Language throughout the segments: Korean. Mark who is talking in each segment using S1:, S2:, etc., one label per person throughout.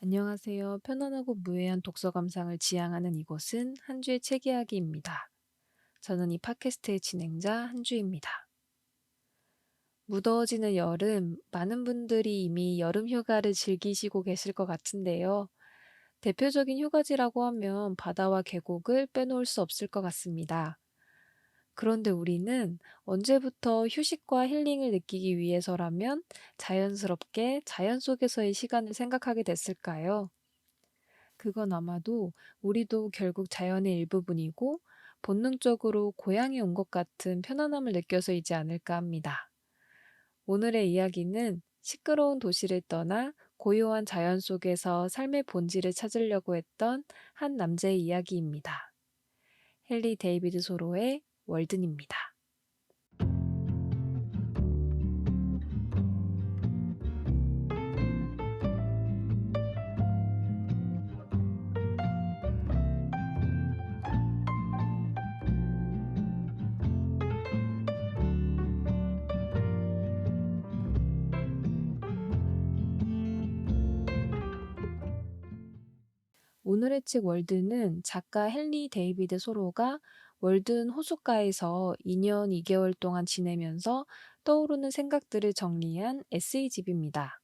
S1: 안녕하세요. 편안하고 무해한 독서 감상을 지향하는 이곳은 한주의 책 이야기입니다. 저는 이 팟캐스트의 진행자 한주입니다. 무더워지는 여름, 많은 분들이 이미 여름 휴가를 즐기시고 계실 것 같은데요. 대표적인 휴가지라고 하면 바다와 계곡을 빼놓을 수 없을 것 같습니다. 그런데 우리는 언제부터 휴식과 힐링을 느끼기 위해서라면 자연스럽게 자연 속에서의 시간을 생각하게 됐을까요? 그건 아마도 우리도 결국 자연의 일부분이고 본능적으로 고향에 온 것 같은 편안함을 느껴서이지 않을까 합니다. 오늘의 이야기는 시끄러운 도시를 떠나 고요한 자연 속에서 삶의 본질을 찾으려고 했던 한 남자의 이야기입니다. 헨리 데이비드 소로의 월든입니다. 오늘의 책 월드는 작가 헨리 데이비드 소로가 월든 호숫가에서 2년 2개월 동안 지내면서 떠오르는 생각들을 정리한 에세이집입니다.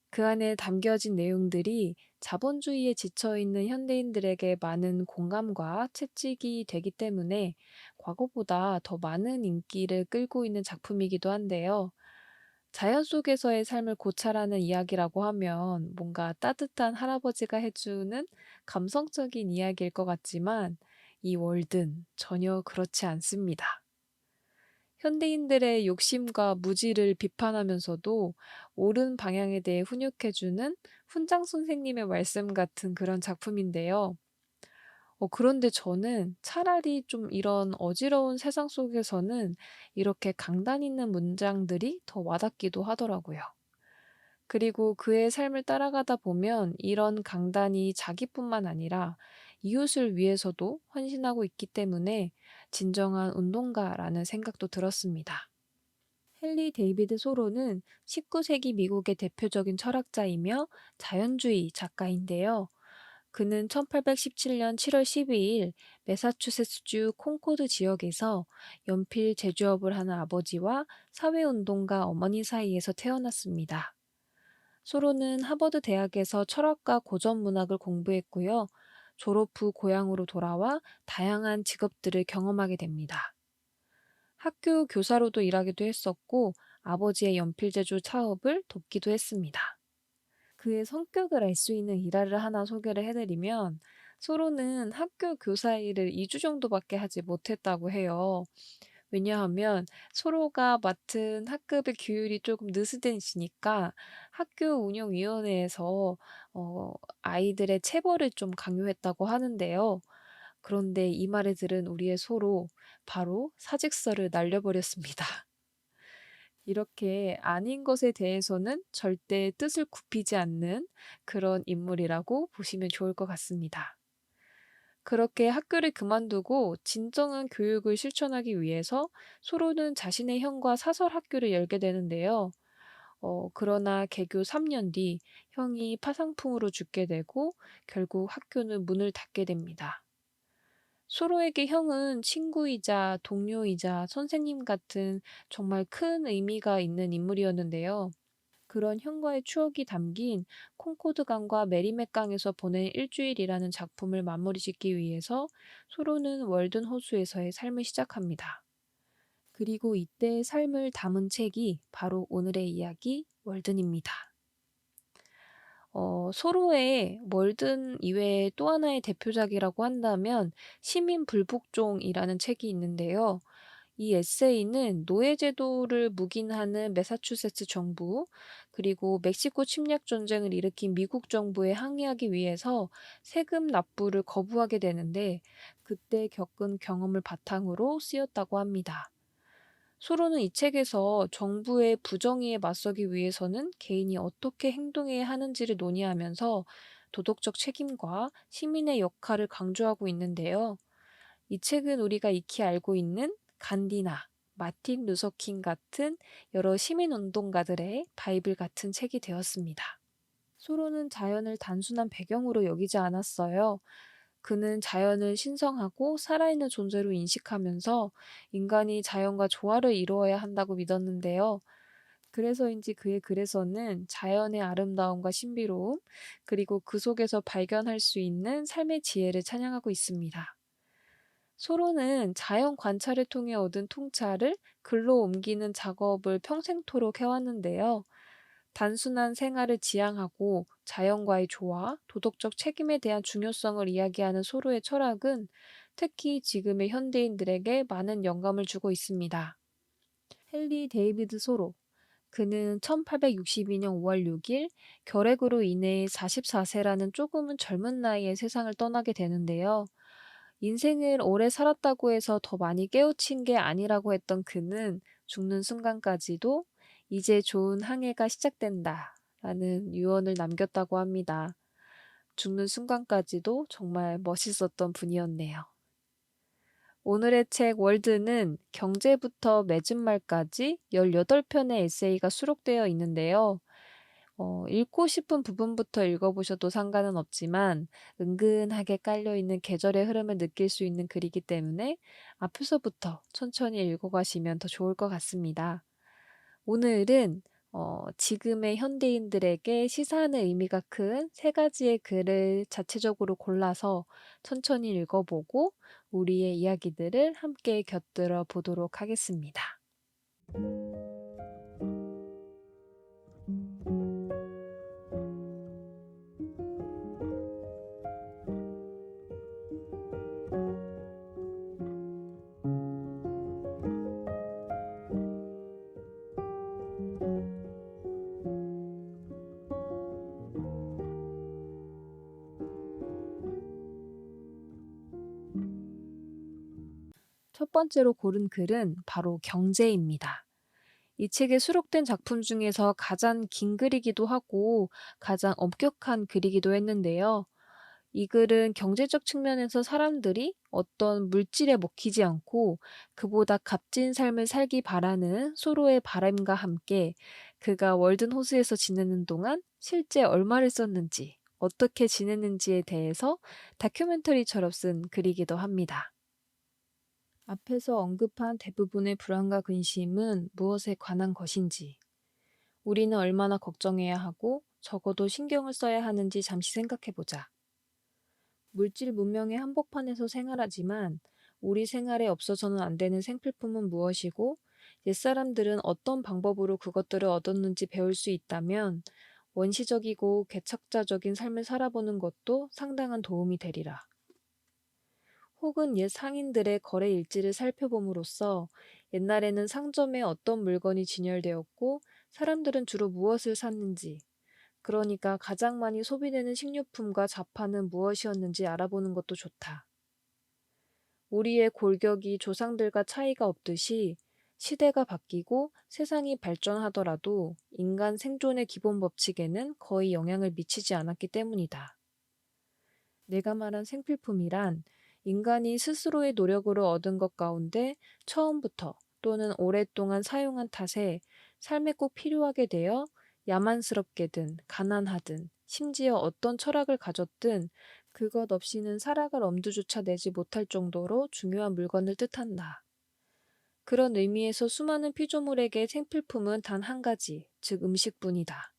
S1: 그 안에 담겨진 내용들이 자본주의에 지쳐있는 현대인들에게 많은 공감과 채찍이 되기 때문에 과거보다 더 많은 인기를 끌고 있는 작품이기도 한데요. 자연 속에서의 삶을 고찰하는 이야기라고 하면 뭔가 따뜻한 할아버지가 해주는 감성적인 이야기일 것 같지만 이 월든 전혀 그렇지 않습니다. 현대인들의 욕심과 무지를 비판하면서도 옳은 방향에 대해 훈육해주는 훈장 선생님의 말씀 같은 그런 작품인데요. 그런데 저는 차라리 좀 이런 어지러운 세상 속에서는 이렇게 강단 있는 문장들이 더 와닿기도 하더라고요. 그리고 그의 삶을 따라가다 보면 이런 강단이 자기뿐만 아니라 이웃을 위해서도 헌신하고 있기 때문에 진정한 운동가라는 생각도 들었습니다. 헨리 데이비드 소로는 19세기 미국의 대표적인 철학자이며 자연주의 작가인데요. 그는 1817년 7월 12일 매사추세츠주 콘코드 지역에서 연필 제조업을 하는 아버지와 사회운동가 어머니 사이에서 태어났습니다. 소로는 하버드 대학에서 철학과 고전 문학을 공부했고요. 졸업 후 고향으로 돌아와 다양한 직업들을 경험하게 됩니다. 학교 교사로도 일하기도 했었고 아버지의 연필 제조 사업을 돕기도 했습니다. 그의 성격을 알 수 있는 일화를 하나 소개를 해드리면 소로는 학교 교사 일을 2주 정도밖에 하지 못했다고 해요. 왜냐하면 소로가 맡은 학급의 규율이 조금 느슨해지니까 학교 운영위원회에서 아이들의 체벌을 좀 강요했다고 하는데요. 그런데 이 말을 들은 우리의 소로 바로 사직서를 날려버렸습니다. 이렇게 아닌 것에 대해서는 절대 뜻을 굽히지 않는 그런 인물이라고 보시면 좋을 것 같습니다. 그렇게 학교를 그만두고 진정한 교육을 실천하기 위해서 소로는 자신의 형과 사설 학교를 열게 되는데요. 그러나 개교 3년 뒤 형이 파상풍으로 죽게 되고 결국 학교는 문을 닫게 됩니다. 소로에게 형은 친구이자 동료이자 선생님 같은 정말 큰 의미가 있는 인물이었는데요. 그런 형과의 추억이 담긴 콩코드 강과 메리맥 강에서 보낸 일주일이라는 작품을 마무리 짓기 위해서 소로는 월든 호수에서의 삶을 시작합니다. 그리고 이때의 삶을 담은 책이 바로 오늘의 이야기 월든입니다. 소로의 월든 이외에 또 하나의 대표작이라고 한다면 시민 불복종이라는 책이 있는데요. 이 에세이는 노예제도를 묵인하는 매사추세츠 정부, 그리고 멕시코 침략 전쟁을 일으킨 미국 정부에 항의하기 위해서 세금 납부를 거부하게 되는데 그때 겪은 경험을 바탕으로 쓰였다고 합니다. 소로는 이 책에서 정부의 부정의에 맞서기 위해서는 개인이 어떻게 행동해야 하는지를 논의하면서 도덕적 책임과 시민의 역할을 강조하고 있는데요. 이 책은 우리가 익히 알고 있는 간디나 마틴 루서킹 같은 여러 시민운동가들의 바이블 같은 책이 되었습니다. 소로는 자연을 단순한 배경으로 여기지 않았어요. 그는 자연을 신성하고 살아있는 존재로 인식하면서 인간이 자연과 조화를 이루어야 한다고 믿었는데요. 그래서인지 그의 글에서는 자연의 아름다움과 신비로움, 그리고 그 속에서 발견할 수 있는 삶의 지혜를 찬양하고 있습니다. 소로는 자연 관찰을 통해 얻은 통찰을 글로 옮기는 작업을 평생토록 해왔는데요. 단순한 생활을 지향하고 자연과의 조화, 도덕적 책임에 대한 중요성을 이야기하는 소로의 철학은 특히 지금의 현대인들에게 많은 영감을 주고 있습니다. 헨리 데이비드 소로. 그는 1862년 5월 6일 결핵으로 인해 44세라는 조금은 젊은 나이에 세상을 떠나게 되는데요. 인생을 오래 살았다고 해서 더 많이 깨우친 게 아니라고 했던 그는 죽는 순간까지도 이제 좋은 한 해가 시작된다 라는 유언을 남겼다고 합니다. 죽는 순간까지도 정말 멋있었던 분이었네요. 오늘의 책 월드는 경제부터 맺은 말까지 18편의 에세이가 수록되어 있는데요. 읽고 싶은 부분부터 읽어보셔도 상관은 없지만 은근하게 깔려있는 계절의 흐름을 느낄 수 있는 글이기 때문에 앞에서부터 천천히 읽어가시면 더 좋을 것 같습니다. 오늘은 지금의 현대인들에게 시사하는 의미가 큰 세 가지의 글을 자체적으로 골라서 천천히 읽어보고 우리의 이야기들을 함께 곁들여 보도록 하겠습니다. 첫 번째로 고른 글은 바로 경제입니다. 이 책에 수록된 작품 중에서 가장 긴 글이기도 하고 가장 엄격한 글이기도 했는데요. 이 글은 경제적 측면에서 사람들이 어떤 물질에 먹히지 않고 그보다 값진 삶을 살기 바라는 서로의 바람과 함께 그가 월든 호수에서 지내는 동안 실제 얼마를 썼는지, 어떻게 지냈는지에 대해서 다큐멘터리처럼 쓴 글이기도 합니다. 앞에서 언급한 대부분의 불안과 근심은 무엇에 관한 것인지, 우리는 얼마나 걱정해야 하고 적어도 신경을 써야 하는지 잠시 생각해 보자. 물질 문명의 한복판에서 생활하지만 우리 생활에 없어서는 안 되는 생필품은 무엇이고 옛사람들은 어떤 방법으로 그것들을 얻었는지 배울 수 있다면 원시적이고 개척자적인 삶을 살아보는 것도 상당한 도움이 되리라. 혹은 옛 상인들의 거래 일지를 살펴봄으로써 옛날에는 상점에 어떤 물건이 진열되었고 사람들은 주로 무엇을 샀는지, 그러니까 가장 많이 소비되는 식료품과 자판은 무엇이었는지 알아보는 것도 좋다. 우리의 골격이 조상들과 차이가 없듯이 시대가 바뀌고 세상이 발전하더라도 인간 생존의 기본 법칙에는 거의 영향을 미치지 않았기 때문이다. 내가 말한 생필품이란 인간이 스스로의 노력으로 얻은 것 가운데 처음부터 또는 오랫동안 사용한 탓에 삶에 꼭 필요하게 되어 야만스럽게든 가난하든 심지어 어떤 철학을 가졌든 그것 없이는 살아갈 엄두조차 내지 못할 정도로 중요한 물건을 뜻한다. 그런 의미에서 수많은 피조물에게 생필품은 단 한 가지, 즉 음식뿐이다.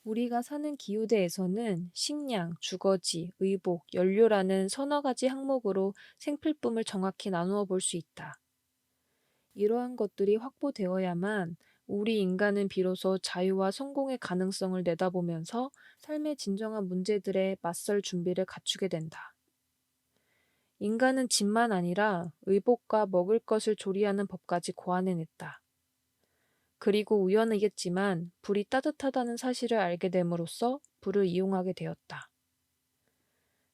S1: 우리가 사는 기후대에서는 식량, 주거지, 의복, 연료라는 서너 가지 항목으로 생필품을 정확히 나누어 볼 수 있다. 이러한 것들이 확보되어야만 우리 인간은 비로소 자유와 성공의 가능성을 내다보면서 삶의 진정한 문제들에 맞설 준비를 갖추게 된다. 인간은 집만 아니라 의복과 먹을 것을 조리하는 법까지 고안해냈다. 그리고 우연이겠지만 불이 따뜻하다는 사실을 알게 됨으로써 불을 이용하게 되었다.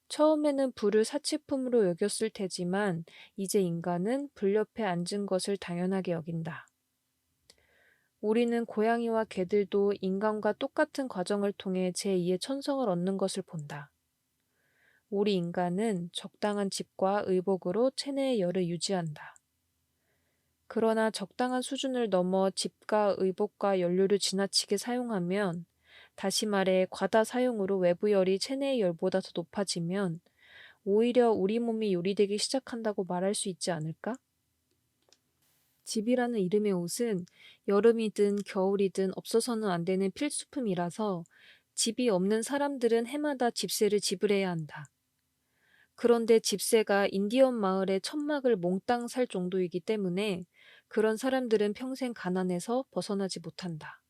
S1: 처음에는 불을 사치품으로 여겼을 테지만 이제 인간은 불 옆에 앉은 것을 당연하게 여긴다. 우리는 고양이와 개들도 인간과 똑같은 과정을 통해 제2의 천성을 얻는 것을 본다. 우리 인간은 적당한 집과 의복으로 체내의 열을 유지한다. 그러나 적당한 수준을 넘어 집과 의복과 연료를 지나치게 사용하면 다시 말해, 과다 사용으로 외부 열이 체내의 열보다 더 높아지면 오히려 우리 몸이 요리되기 시작한다고 말할 수 있지 않을까? 집이라는 이름의 옷은 여름이든 겨울이든 없어서는 안 되는 필수품이라서 집이 없는 사람들은 해마다 집세를 지불해야 한다. 그런데 집세가 인디언 마을의 천막을 몽땅 살 정도이기 때문에 그런 사람들은 평생 가난에서 벗어나지 못한다.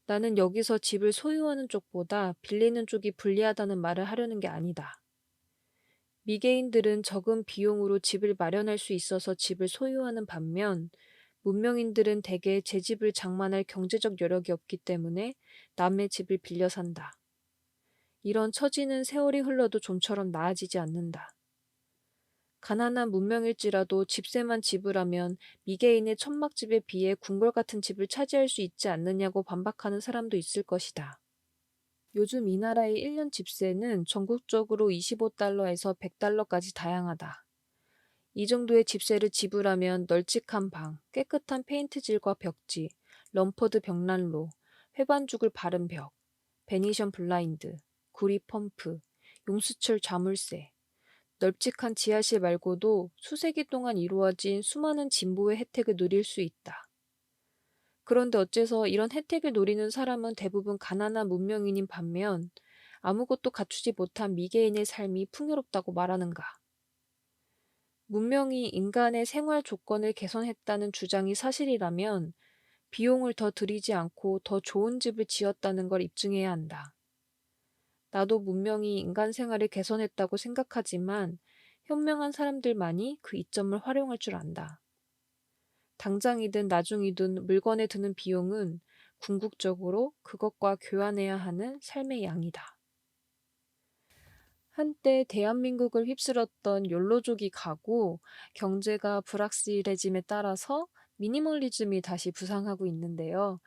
S1: 나는 여기서 집을 소유하는 쪽보다 빌리는 쪽이 불리하다는 말을 하려는 게 아니다. 미개인들은 적은 비용으로 집을 마련할 수 있어서 집을 소유하는 반면, 문명인들은 대개 제 집을 장만할 경제적 여력이 없기 때문에 남의 집을 빌려 산다. 이런 처지는 세월이 흘러도 좀처럼 나아지지 않는다. 가난한 문명일지라도 집세만 지불하면 미개인의 천막집에 비해 궁궐 같은 집을 차지할 수 있지 않느냐고 반박하는 사람도 있을 것이다. 요즘 이 나라의 1년 집세는 전국적으로 25달러에서 100달러까지 다양하다. 이 정도의 집세를 지불하면 널찍한 방, 깨끗한 페인트질과 벽지, 럼퍼드 벽난로, 회반죽을 바른 벽, 베니션 블라인드, 구리 펌프, 용수철 자물쇠, 널찍한 지하실 말고도 수세기 동안 이루어진 수많은 진보의 혜택을 누릴 수 있다. 그런데 어째서 이런 혜택을 노리는 사람은 대부분 가난한 문명인인 반면 아무것도 갖추지 못한 미개인의 삶이 풍요롭다고 말하는가? 문명이 인간의 생활 조건을 개선했다는 주장이 사실이라면 비용을 더 들이지 않고 더 좋은 집을 지었다는 걸 입증해야 한다. 나도 문명이 인간 생활을 개선했다고 생각하지만 현명한 사람들만이 그 이점을 활용할 줄 안다. 당장이든 나중이든 물건에 드는 비용은 궁극적으로 그것과 교환해야 하는 삶의 양이다. 한때 대한민국을 휩쓸었던 욜로족이 가고 경제가 불확실해짐에 따라서 미니멀리즘이 다시 부상하고 있는데요.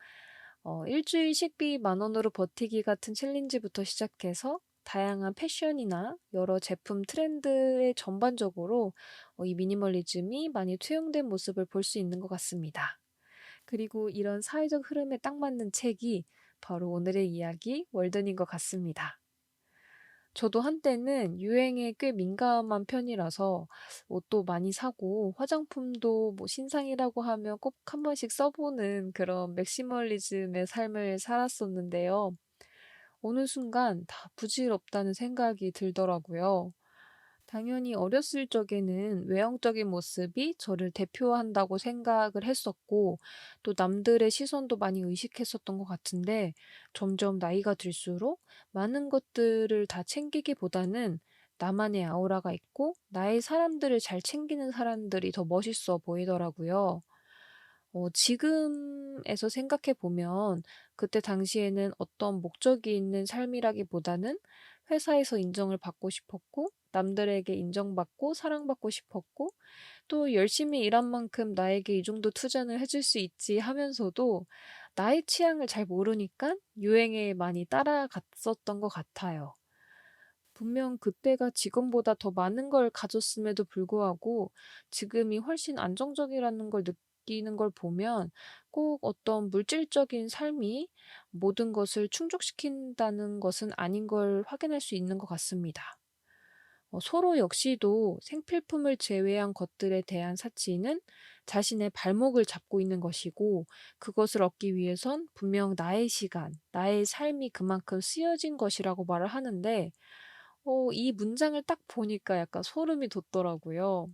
S1: 일주일 식비 10,000원으로 버티기 같은 챌린지부터 시작해서 다양한 패션이나 여러 제품 트렌드에 전반적으로 이 미니멀리즘이 많이 투영된 모습을 볼 수 있는 것 같습니다. 그리고 이런 사회적 흐름에 딱 맞는 책이 바로 오늘의 이야기 월든인 것 같습니다. 저도 한때는 유행에 꽤 민감한 편이라서 옷도 많이 사고 화장품도 뭐 신상이라고 하면 꼭 한 번씩 써보는 그런 맥시멀리즘의 삶을 살았었는데요. 어느 순간 다 부질없다는 생각이 들더라고요. 당연히 어렸을 적에는 외형적인 모습이 저를 대표한다고 생각을 했었고, 또 남들의 시선도 많이 의식했었던 것 같은데, 점점 나이가 들수록 많은 것들을 다 챙기기보다는 나만의 아우라가 있고, 나의 사람들을 잘 챙기는 사람들이 더 멋있어 보이더라고요. 지금에서 생각해 보면 그때 당시에는 어떤 목적이 있는 삶이라기보다는 회사에서 인정을 받고 싶었고, 남들에게 인정받고 사랑받고 싶었고, 또 열심히 일한 만큼 나에게 이 정도 투자는 해줄 수 있지 하면서도 나의 취향을 잘 모르니까 유행에 많이 따라갔었던 것 같아요. 분명 그때가 지금보다 더 많은 걸 가졌음에도 불구하고 지금이 훨씬 안정적이라는 걸 느끼는 걸 보면 꼭 어떤 물질적인 삶이 모든 것을 충족시킨다는 것은 아닌 걸 확인할 수 있는 것 같습니다. 서로 역시도 생필품을 제외한 것들에 대한 가치는 자신의 발목을 잡고 있는 것이고, 그것을 얻기 위해선 분명 나의 시간, 나의 삶이 그만큼 쓰여진 것이라고 말을 하는데, 이 문장을 딱 보니까 약간 소름이 돋더라고요.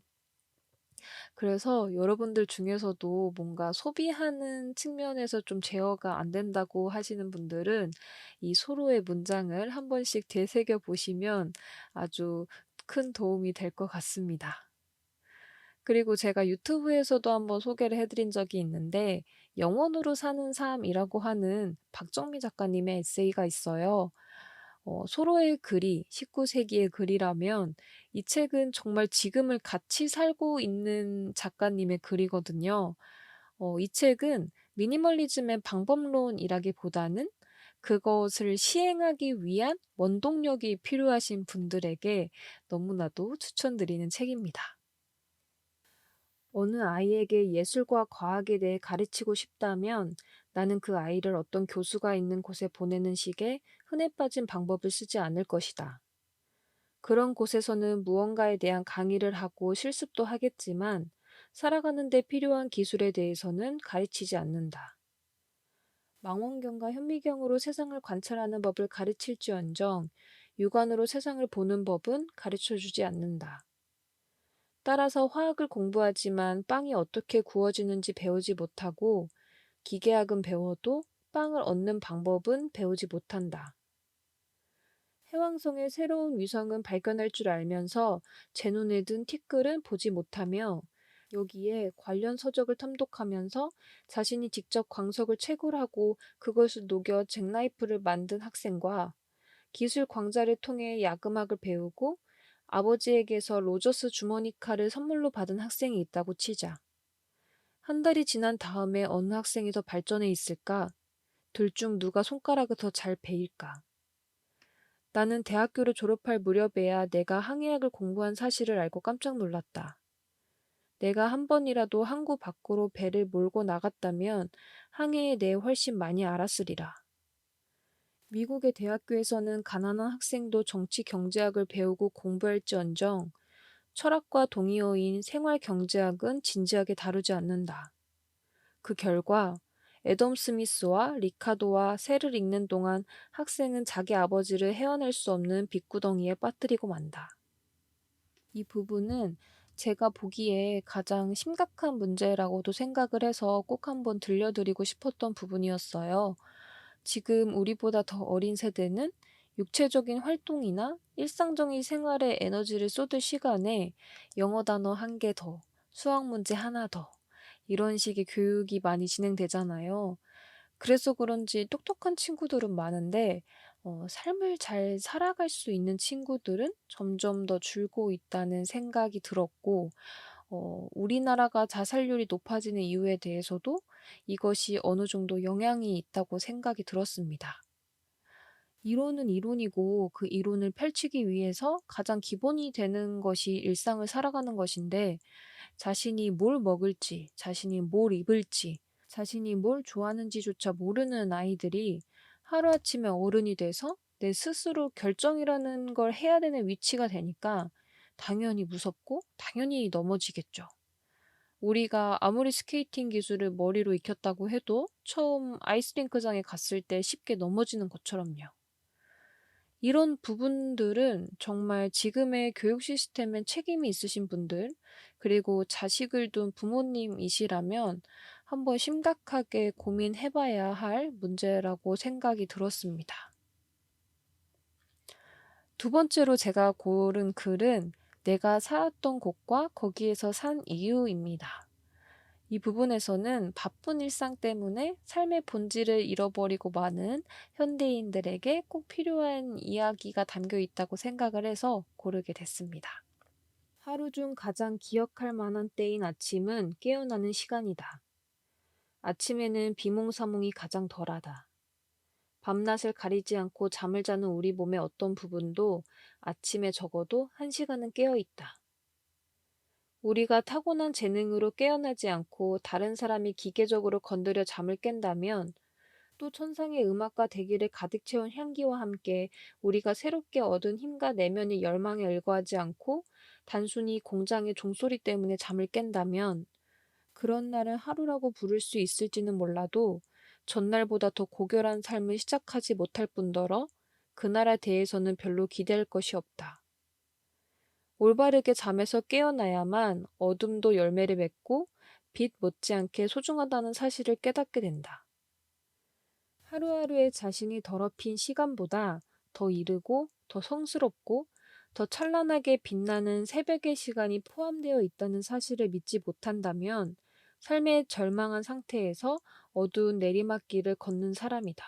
S1: 그래서 여러분들 중에서도 뭔가 소비하는 측면에서 좀 제어가 안 된다고 하시는 분들은 이 서로의 문장을 한 번씩 되새겨 보시면 아주 큰 도움이 될 것 같습니다. 그리고 제가 유튜브에서도 한번 소개를 해드린 적이 있는데, 영원으로 사는 삶이라고 하는 박정미 작가님의 에세이가 있어요. 소로의 글이 19세기의 글이라면 이 책은 정말 지금을 같이 살고 있는 작가님의 글이거든요. 이 책은 미니멀리즘의 방법론이라기보다는 그것을 시행하기 위한 원동력이 필요하신 분들에게 너무나도 추천드리는 책입니다. 어느 아이에게 예술과 과학에 대해 가르치고 싶다면 나는 그 아이를 어떤 교수가 있는 곳에 보내는 식의 흔해 빠진 방법을 쓰지 않을 것이다. 그런 곳에서는 무언가에 대한 강의를 하고 실습도 하겠지만 살아가는 데 필요한 기술에 대해서는 가르치지 않는다. 망원경과 현미경으로 세상을 관찰하는 법을 가르칠지언정 육안으로 세상을 보는 법은 가르쳐 주지 않는다. 따라서 화학을 공부하지만 빵이 어떻게 구워지는지 배우지 못하고 기계학은 배워도 빵을 얻는 방법은 배우지 못한다. 해왕성의 새로운 위성은 발견할 줄 알면서 제 눈에 든 티끌은 보지 못하며 여기에 관련 서적을 탐독하면서 자신이 직접 광석을 채굴하고 그것을 녹여 잭나이프를 만든 학생과 기술 광자를 통해 야금학을 배우고 아버지에게서 로저스 주머니카를 선물로 받은 학생이 있다고 치자. 한 달이 지난 다음에 어느 학생이 더 발전해 있을까? 둘 중 누가 손가락을 더 잘 베일까? 나는 대학교를 졸업할 무렵에야 내가 항해학을 공부한 사실을 알고 깜짝 놀랐다. 내가 한 번이라도 항구 밖으로 배를 몰고 나갔다면 항해에 대해 훨씬 많이 알았으리라. 미국의 대학교에서는 가난한 학생도 정치 경제학을 배우고 공부할지언정 철학과 동의어인 생활 경제학은 진지하게 다루지 않는다. 그 결과 애덤 스미스와 리카도와 새를 읽는 동안 학생은 자기 아버지를 헤어낼 수 없는 빚구덩이에 빠뜨리고 만다. 이 부분은 제가 보기에 가장 심각한 문제라고도 생각을 해서 꼭 한번 들려드리고 싶었던 부분이었어요. 지금 우리보다 더 어린 세대는 육체적인 활동이나 일상적인 생활에 에너지를 쏟을 시간에 영어 단어 한 개 더, 수학 문제 하나 더, 이런 식의 교육이 많이 진행되잖아요. 그래서 그런지 똑똑한 친구들은 많은데, 삶을 잘 살아갈 수 있는 친구들은 점점 더 줄고 있다는 생각이 들었고, 우리나라가 자살률이 높아지는 이유에 대해서도 이것이 어느 정도 영향이 있다고 생각이 들었습니다. 이론은 이론이고 그 이론을 펼치기 위해서 가장 기본이 되는 것이 일상을 살아가는 것인데 자신이 뭘 먹을지, 자신이 뭘 입을지, 자신이 뭘 좋아하는지조차 모르는 아이들이 하루아침에 어른이 돼서 내 스스로 결정이라는 걸 해야 되는 위치가 되니까 당연히 무섭고 당연히 넘어지겠죠. 우리가 아무리 스케이팅 기술을 머리로 익혔다고 해도 처음 아이스링크장에 갔을 때 쉽게 넘어지는 것처럼요. 이런 부분들은 정말 지금의 교육 시스템에 책임이 있으신 분들, 그리고 자식을 둔 부모님이시라면 한번 심각하게 고민해 봐야 할 문제라고 생각이 들었습니다. 두 번째로 제가 고른 글은 내가 살았던 곳과 거기에서 산 이유입니다. 이 부분에서는 바쁜 일상 때문에 삶의 본질을 잃어버리고 많은 현대인들에게 꼭 필요한 이야기가 담겨 있다고 생각을 해서 고르게 됐습니다. 하루 중 가장 기억할 만한 때인 아침은 깨어나는 시간이다. 아침에는 비몽사몽이 가장 덜하다. 밤낮을 가리지 않고 잠을 자는 우리 몸의 어떤 부분도 아침에 적어도 1시간은 깨어 있다. 우리가 타고난 재능으로 깨어나지 않고 다른 사람이 기계적으로 건드려 잠을 깬다면 또 천상의 음악과 대기를 가득 채운 향기와 함께 우리가 새롭게 얻은 힘과 내면의 열망에 열거하지 않고 단순히 공장의 종소리 때문에 잠을 깬다면 그런 날은 하루라고 부를 수 있을지는 몰라도 전날보다 더 고결한 삶을 시작하지 못할 뿐더러 그날에 대해서는 별로 기대할 것이 없다. 올바르게 잠에서 깨어나야만 어둠도 열매를 맺고 빛 못지않게 소중하다는 사실을 깨닫게 된다. 하루하루의 자신이 더럽힌 시간보다 더 이르고 더 성스럽고 더 찬란하게 빛나는 새벽의 시간이 포함되어 있다는 사실을 믿지 못한다면 삶의 절망한 상태에서 어두운 내리막길을 걷는 사람이다.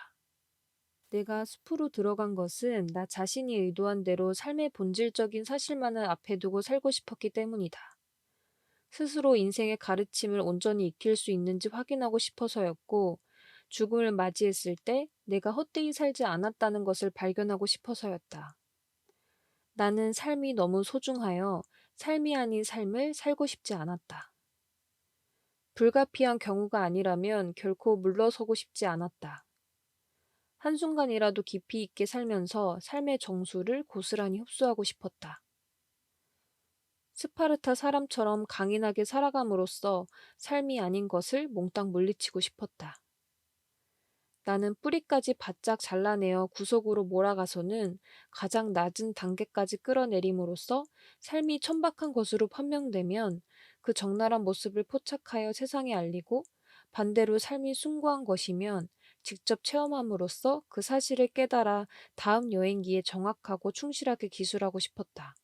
S1: 내가 숲으로 들어간 것은 나 자신이 의도한 대로 삶의 본질적인 사실만을 앞에 두고 살고 싶었기 때문이다. 스스로 인생의 가르침을 온전히 익힐 수 있는지 확인하고 싶어서였고, 죽음을 맞이했을 때 내가 헛되이 살지 않았다는 것을 발견하고 싶어서였다. 나는 삶이 너무 소중하여 삶이 아닌 삶을 살고 싶지 않았다. 불가피한 경우가 아니라면 결코 물러서고 싶지 않았다. 한순간이라도 깊이 있게 살면서 삶의 정수를 고스란히 흡수하고 싶었다. 스파르타 사람처럼 강인하게 살아감으로써 삶이 아닌 것을 몽땅 물리치고 싶었다. 나는 뿌리까지 바짝 잘라내어 구석으로 몰아가서는 가장 낮은 단계까지 끌어내림으로써 삶이 천박한 것으로 판명되면 그 적나라한 모습을 포착하여 세상에 알리고, 반대로 삶이 숭고한 것이면 직접 체험함으로써 그 사실을 깨달아 다음 여행기에 정확하고 충실하게 기술하고 싶었다.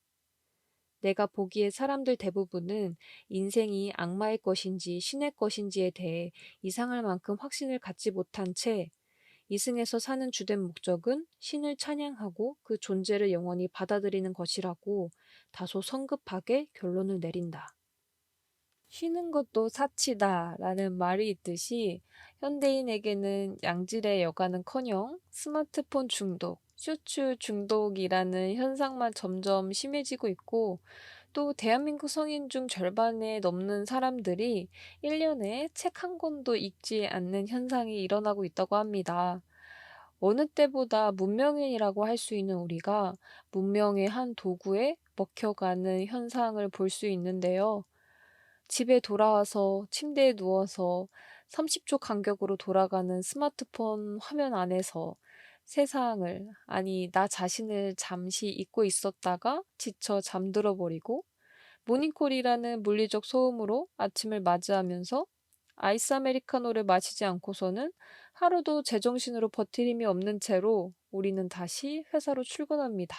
S1: 내가 보기에 사람들 대부분은 인생이 악마의 것인지 신의 것인지에 대해 이상할 만큼 확신을 갖지 못한 채 이승에서 사는 주된 목적은 신을 찬양하고 그 존재를 영원히 받아들이는 것이라고 다소 성급하게 결론을 내린다. 쉬는 것도 사치다 라는 말이 있듯이 현대인에게는 양질의 여가는커녕 스마트폰 중독, 쇼츠 중독이라는 현상만 점점 심해지고 있고, 또 대한민국 성인 중 절반에 넘는 사람들이 1년에 책 한 권도 읽지 않는 현상이 일어나고 있다고 합니다. 어느 때보다 문명인이라고 할 수 있는 우리가 문명의 한 도구에 먹혀가는 현상을 볼 수 있는데요. 집에 돌아와서 침대에 누워서 30초 간격으로 돌아가는 스마트폰 화면 안에서 세상을, 아니, 나 자신을 잠시 잊고 있었다가 지쳐 잠들어 버리고, 모닝콜이라는 물리적 소음으로 아침을 맞이하면서 아이스 아메리카노를 마시지 않고서는 하루도 제정신으로 버틸 힘이 없는 채로 우리는 다시 회사로 출근합니다.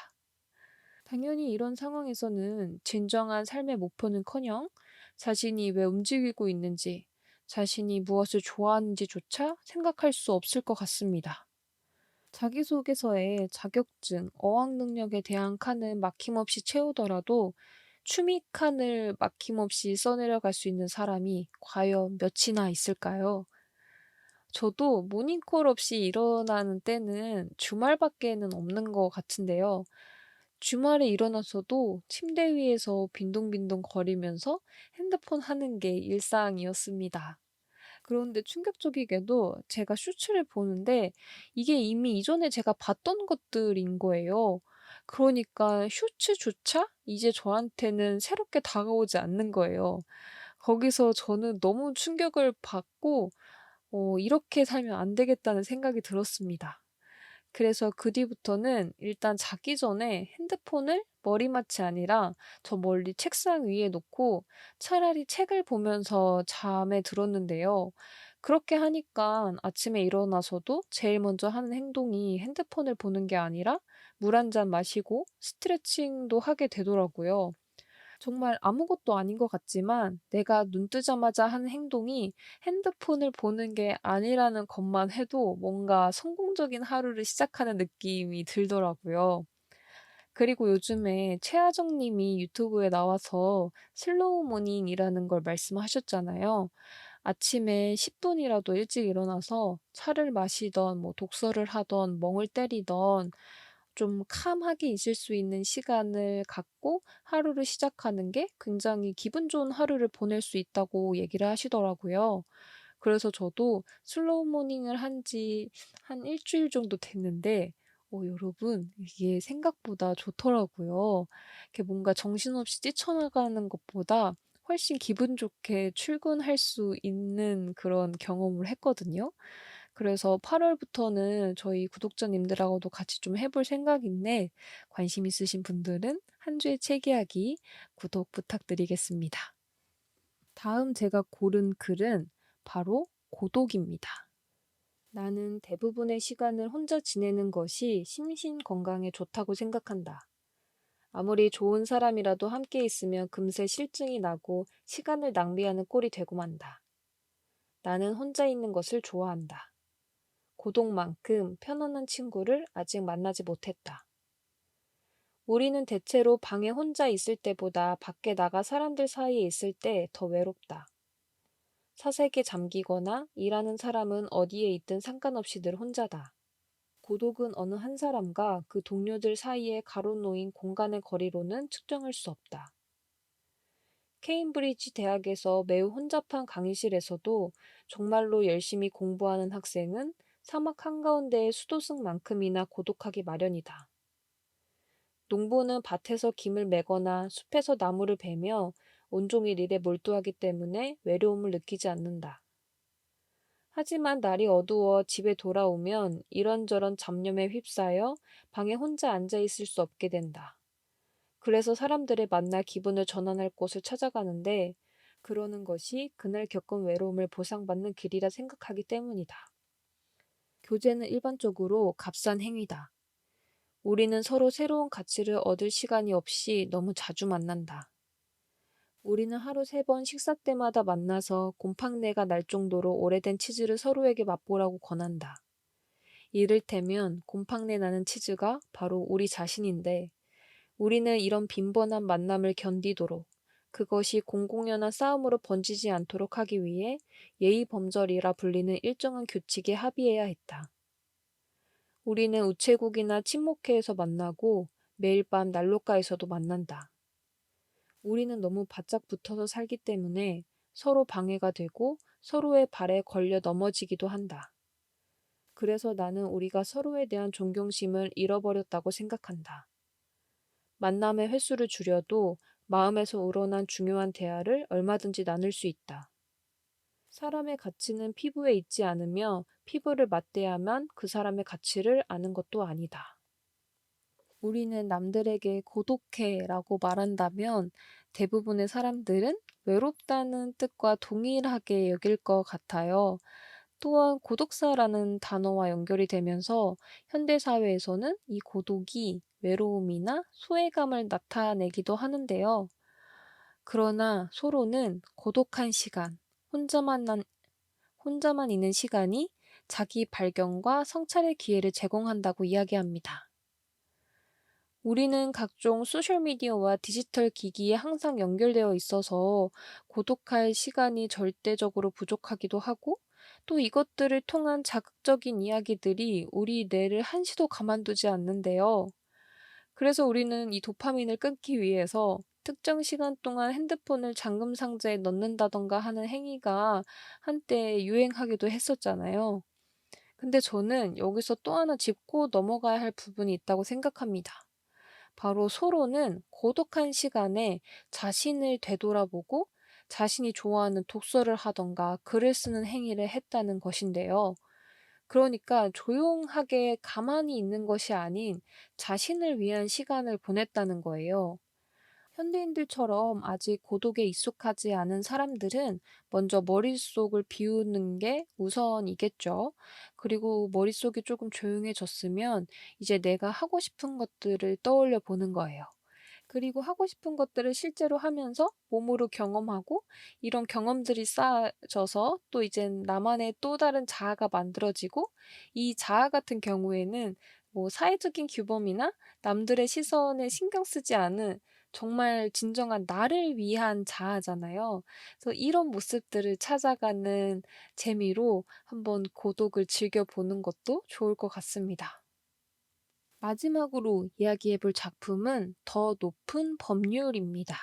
S1: 당연히 이런 상황에서는 진정한 삶의 목표는커녕 자신이 왜 움직이고 있는지, 자신이 무엇을 좋아하는지조차 생각할 수 없을 것 같습니다. 자기소개서에 자격증, 어학 능력에 대한 칸은 막힘없이 채우더라도 취미 칸을 막힘없이 써내려갈 수 있는 사람이 과연 몇이나 있을까요? 저도 모닝콜 없이 일어나는 때는 주말밖에는 없는 것 같은데요. 주말에 일어나서도 침대 위에서 빈둥빈둥 거리면서 핸드폰 하는 게 일상이었습니다. 그런데 충격적이게도 제가 슈츠를 보는데 이게 이미 이전에 제가 봤던 것들인 거예요. 그러니까 슈츠조차 이제 저한테는 새롭게 다가오지 않는 거예요. 거기서 저는 너무 충격을 받고 '이렇게 살면 안 되겠다.'는 생각이 들었습니다. 그래서 그 뒤부터는 일단 자기 전에 핸드폰을 머리맡이 아니라 저 멀리 책상 위에 놓고 차라리 책을 보면서 잠에 들었는데요. 그렇게 하니까 아침에 일어나서도 제일 먼저 하는 행동이 핸드폰을 보는 게 아니라 물 한 잔 마시고 스트레칭도 하게 되더라고요. 정말 아무것도 아닌 것 같지만 내가 눈 뜨자마자 하는 행동이 핸드폰을 보는 게 아니라는 것만 해도 뭔가 성공적인 하루를 시작하는 느낌이 들더라고요. 그리고 요즘에 최하정 님이 유튜브에 나와서 슬로우 모닝이라는 걸 말씀하셨잖아요. 아침에 10분이라도 일찍 일어나서 차를 마시던 뭐 독서를 하던 멍을 때리던 좀 캄하게 있을 수 있는 시간을 갖고 하루를 시작하는 게 굉장히 기분 좋은 하루를 보낼 수 있다고 얘기를 하시더라고요. 그래서 저도 슬로우 모닝을 한 지 한 일 주일 정도 됐는데 여러분 이게 생각보다 좋더라고요. 이렇게 뭔가 정신없이 뛰쳐나가는 것보다 훨씬 기분 좋게 출근할 수 있는 그런 경험을 했거든요. 그래서 8월 월부터는 저희 구독자님들하고도 같이 좀 해볼 생각인데, 관심 있으신 분들은 한 주의 책 이야기 구독 부탁드리겠습니다. 다음 제가 고른 글은 바로 고독입니다. 나는 대부분의 시간을 혼자 지내는 것이 심신 건강에 좋다고 생각한다. 아무리 좋은 사람이라도 함께 있으면 금세 실증이 나고 시간을 낭비하는 꼴이 되고 만다. 나는 혼자 있는 것을 좋아한다. 고독만큼 편안한 친구를 아직 만나지 못했다. 우리는 대체로 방에 혼자 있을 때보다 밖에 나가 사람들 사이에 있을 때 더 외롭다. 사색에 잠기거나 일하는 사람은 어디에 있든 상관없이 늘 혼자다. 고독은 어느 한 사람과 그 동료들 사이에 가로놓인 공간의 거리로는 측정할 수 없다. 케임브리지 대학에서 매우 혼잡한 강의실에서도 정말로 열심히 공부하는 학생은 사막 한가운데의 수도승만큼이나 고독하기 마련이다. 농부는 밭에서 김을 매거나 숲에서 나무를 베며 온종일 일에 몰두하기 때문에 외로움을 느끼지 않는다. 하지만 날이 어두워 집에 돌아오면 이런저런 잡념에 휩싸여 방에 혼자 앉아 있을 수 없게 된다. 그래서 사람들을 만나 기분을 전환할 곳을 찾아가는데, 그러는 것이 그날 겪은 외로움을 보상받는 길이라 생각하기 때문이다. 교제는 일반적으로 값싼 행위다. 우리는 서로 새로운 가치를 얻을 시간이 없이 너무 자주 만난다. 우리는 하루 3번 식사 때마다 만나서 곰팡내가 날 정도로 오래된 치즈를 서로에게 맛보라고 권한다. 이를테면 곰팡내 나는 치즈가 바로 우리 자신인데, 우리는 이런 빈번한 만남을 견디도록, 그것이 공공연한 싸움으로 번지지 않도록 하기 위해 예의범절이라 불리는 일정한 규칙에 합의해야 했다. 우리는 우체국이나 친목회에서 만나고 매일 밤 난로가에서도 만난다. 우리는 너무 바짝 붙어서 살기 때문에 서로 방해가 되고 서로의 발에 걸려 넘어지기도 한다. 그래서 나는 우리가 서로에 대한 존경심을 잃어버렸다고 생각한다. 만남의 횟수를 줄여도 마음에서 우러난 중요한 대화를 얼마든지 나눌 수 있다. 사람의 가치는 피부에 있지 않으며 피부를 맞대야만 그 사람의 가치를 아는 것도 아니다. 우리는 남들에게 고독해 라고 말한다면 대부분의 사람들은 외롭다는 뜻과 동일하게 여길 것 같아요. 또한 고독사라는 단어와 연결이 되면서 현대사회에서는 이 고독이 외로움이나 소외감을 나타내기도 하는데요. 그러나 소로는 고독한 시간, 혼자만, 혼자만 있는 시간이 자기 발견과 성찰의 기회를 제공한다고 이야기합니다. 우리는 각종 소셜미디어와 디지털 기기에 항상 연결되어 있어서 고독할 시간이 절대적으로 부족하기도 하고, 또 이것들을 통한 자극적인 이야기들이 우리 뇌를 한시도 가만두지 않는데요. 그래서 우리는 이 도파민을 끊기 위해서 특정 시간 동안 핸드폰을 잠금 상자에 넣는다던가 하는 행위가 한때 유행하기도 했었잖아요. 근데 저는 여기서 또 하나 짚고 넘어가야 할 부분이 있다고 생각합니다. 바로 소로는 고독한 시간에 자신을 되돌아보고 자신이 좋아하는 독서를 하던가 글을 쓰는 행위를 했다는 것인데요. 그러니까 조용하게 가만히 있는 것이 아닌 자신을 위한 시간을 보냈다는 거예요. 현대인들처럼 아직 고독에 익숙하지 않은 사람들은 먼저 머릿속을 비우는 게 우선이겠죠. 그리고 머릿속이 조금 조용해졌으면 이제 내가 하고 싶은 것들을 떠올려 보는 거예요. 그리고 하고 싶은 것들을 실제로 하면서 몸으로 경험하고 이런 경험들이 쌓여져서 또 이젠 나만의 또 다른 자아가 만들어지고, 이 자아 같은 경우에는 뭐 사회적인 규범이나 남들의 시선에 신경 쓰지 않은 정말 진정한 나를 위한 자아잖아요. 그래서 이런 모습들을 찾아가는 재미로 한번 고독을 즐겨보는 것도 좋을 것 같습니다. 마지막으로 이야기해 볼 작품은 더 높은 법률입니다.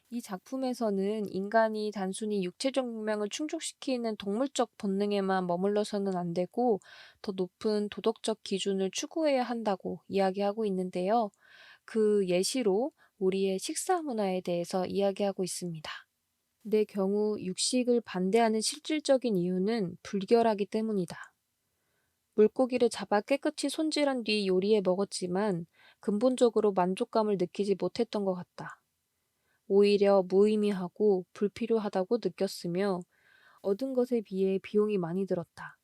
S1: 이 작품에서는 인간이 단순히 육체적 욕망을 충족시키는 동물적 본능에만 머물러서는 안 되고 더 높은 도덕적 기준을 추구해야 한다고 이야기하고 있는데요. 그 예시로 우리의 식사 문화에 대해서 이야기하고 있습니다. 내 경우 육식을 반대하는 실질적인 이유는 불결하기 때문이다. 물고기를 잡아 깨끗이 손질한 뒤 요리해 먹었지만 근본적으로 만족감을 느끼지 못했던 것 같다. 오히려 무의미하고 불필요하다고 느꼈으며 얻은 것에 비해 비용이 많이 들었다.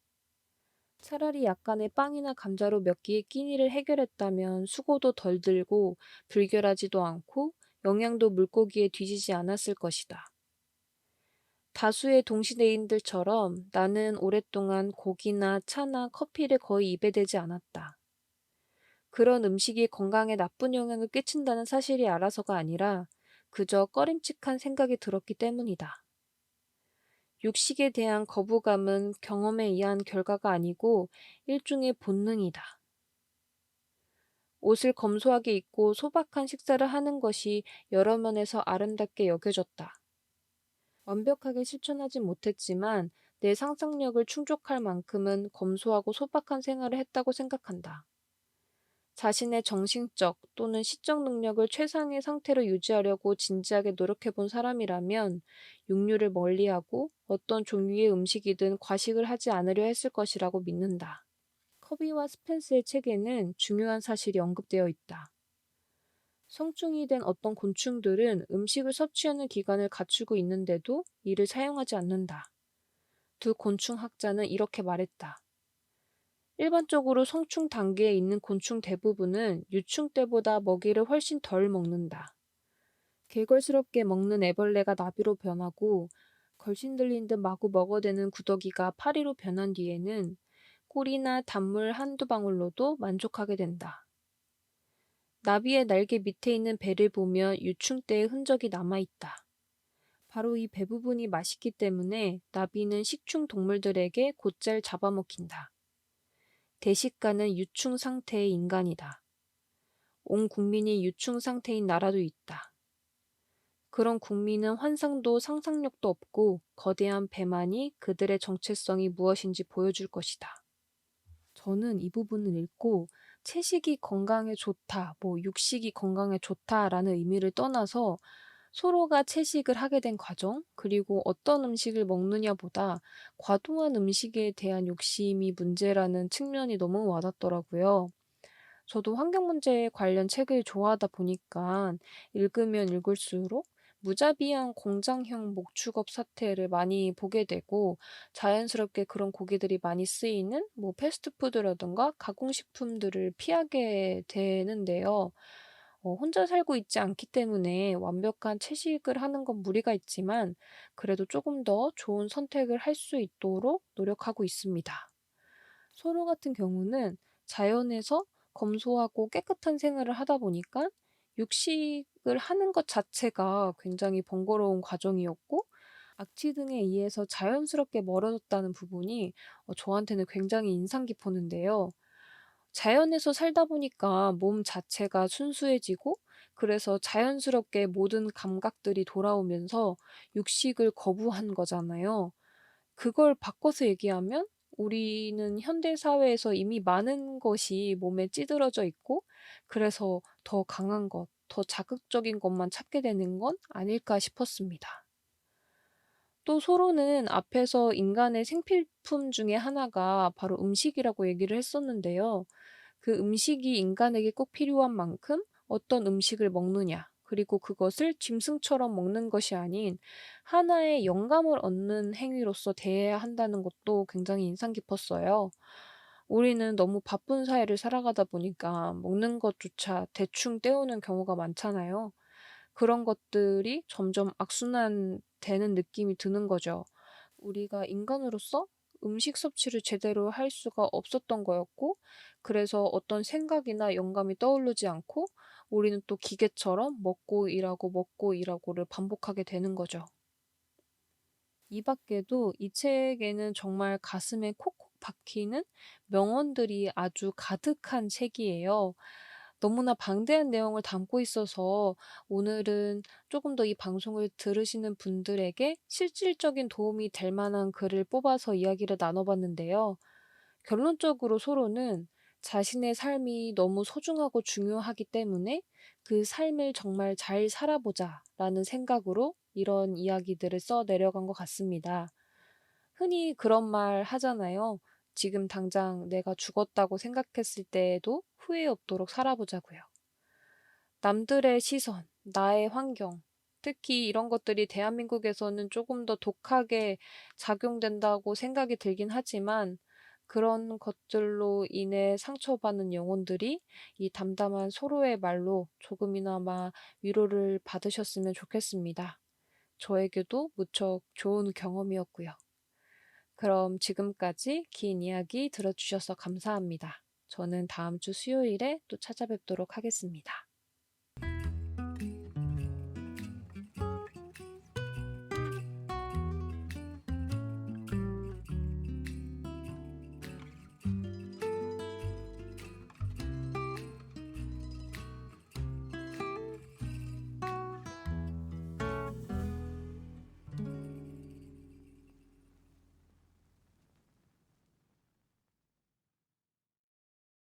S1: 차라리 약간의 빵이나 감자로 몇 개의 끼니를 해결했다면 수고도 덜 들고 불결하지도 않고 영양도 물고기에 뒤지지 않았을 것이다. 다수의 동시대인들처럼 나는 오랫동안 고기나 차나 커피를 거의 입에 대지 않았다. 그런 음식이 건강에 나쁜 영향을 끼친다는 사실이 알아서가 아니라 그저 꺼림칙한 생각이 들었기 때문이다. 육식에 대한 거부감은 경험에 의한 결과가 아니고 일종의 본능이다. 옷을 검소하게 입고 소박한 식사를 하는 것이 여러 면에서 아름답게 여겨졌다. 완벽하게 실천하진 못했지만 내 상상력을 충족할 만큼은 검소하고 소박한 생활을 했다고 생각한다. 자신의 정신적 또는 시적 능력을 최상의 상태로 유지하려고 진지하게 노력해 본 사람이라면 육류를 멀리하고 어떤 종류의 음식이든 과식을 하지 않으려 했을 것이라고 믿는다. 커비와 스펜스의 책에는 중요한 사실이 언급되어 있다. 성충이 된 어떤 곤충들은 음식을 섭취하는 기관을 갖추고 있는데도 이를 사용하지 않는다. 두 곤충학자는 이렇게 말했다. 일반적으로 성충 단계에 있는 곤충 대부분은 유충 때보다 먹이를 훨씬 덜 먹는다. 개걸스럽게 먹는 애벌레가 나비로 변하고 걸신 들린 듯 마구 먹어대는 구더기가 파리로 변한 뒤에는 꿀이나 단물 한두 방울로도 만족하게 된다. 나비의 날개 밑에 있는 배를 보면 유충 때의 흔적이 남아있다. 바로 이 배 부분이 맛있기 때문에 나비는 식충 동물들에게 곧잘 잡아먹힌다. 대식가는 유충 상태의 인간이다. 온 국민이 유충 상태인 나라도 있다. 그런 국민은 환상도 상상력도 없고 거대한 배만이 그들의 정체성이 무엇인지 보여줄 것이다. 저는 이 부분을 읽고 채식이 건강에 좋다, 육식이 건강에 좋다라는 의미를 떠나서 서로가 채식을 하게 된 과정, 그리고 어떤 음식을 먹느냐보다 과도한 음식에 대한 욕심이 문제라는 측면이 너무 와닿더라고요. 저도 환경 문제 관련 책을 좋아하다 보니까 읽으면 읽을수록 무자비한 공장형 목축업 사태를 많이 보게 되고 자연스럽게 그런 고기들이 많이 쓰이는 패스트푸드라든가 가공식품들을 피하게 되는데요. 혼자 살고 있지 않기 때문에 완벽한 채식을 하는 건 무리가 있지만 그래도 조금 더 좋은 선택을 할 수 있도록 노력하고 있습니다. 소로 같은 경우는 자연에서 검소하고 깨끗한 생활을 하다 보니까 육식을 하는 것 자체가 굉장히 번거로운 과정이었고 악취 등에 의해서 자연스럽게 멀어졌다는 부분이 저한테는 굉장히 인상 깊었는데요. 자연에서 살다 보니까 몸 자체가 순수해지고 그래서 자연스럽게 모든 감각들이 돌아오면서 육식을 거부한 거잖아요. 그걸 바꿔서 얘기하면 우리는 현대 사회에서 이미 많은 것이 몸에 찌들어져 있고 그래서 더 강한 것, 더 자극적인 것만 찾게 되는 건 아닐까 싶었습니다. 또 소로는 앞에서 인간의 생필품 중에 하나가 바로 음식이라고 얘기를 했었는데요. 그 음식이 인간에게 꼭 필요한 만큼 어떤 음식을 먹느냐, 그리고 그것을 짐승처럼 먹는 것이 아닌 하나의 영감을 얻는 행위로서 대해야 한다는 것도 굉장히 인상 깊었어요. 우리는 너무 바쁜 사회를 살아가다 보니까 먹는 것조차 대충 때우는 경우가 많잖아요. 그런 것들이 점점 악순환되는 느낌이 드는 거죠. 우리가 인간으로서 음식 섭취를 제대로 할 수가 없었던 거였고, 그래서 어떤 생각이나 영감이 떠오르지 않고, 우리는 또 기계처럼 먹고 일하고를 반복하게 되는 거죠. 이 밖에도 이 책에는 정말 가슴에 콕콕 박히는 명언들이 아주 가득한 책이에요. 너무나 방대한 내용을 담고 있어서 오늘은 조금 더 이 방송을 들으시는 분들에게 실질적인 도움이 될 만한 글을 뽑아서 이야기를 나눠 봤는데요. 결론적으로 서로는 자신의 삶이 너무 소중하고 중요하기 때문에 그 삶을 정말 잘 살아보자라는 생각으로 이런 이야기들을 써 내려간 것 같습니다. 흔히 그런 말 하잖아요. 지금 당장 내가 죽었다고 생각했을 때에도 후회 없도록 살아보자고요. 남들의 시선, 나의 환경, 특히 이런 것들이 대한민국에서는 조금 더 독하게 작용된다고 생각이 들긴 하지만 그런 것들로 인해 상처받는 영혼들이 이 담담한 서로의 말로 조금이나마 위로를 받으셨으면 좋겠습니다. 저에게도 무척 좋은 경험이었고요. 그럼 지금까지 긴 이야기 들어주셔서 감사합니다. 저는 다음 주 수요일에 또 찾아뵙도록 하겠습니다.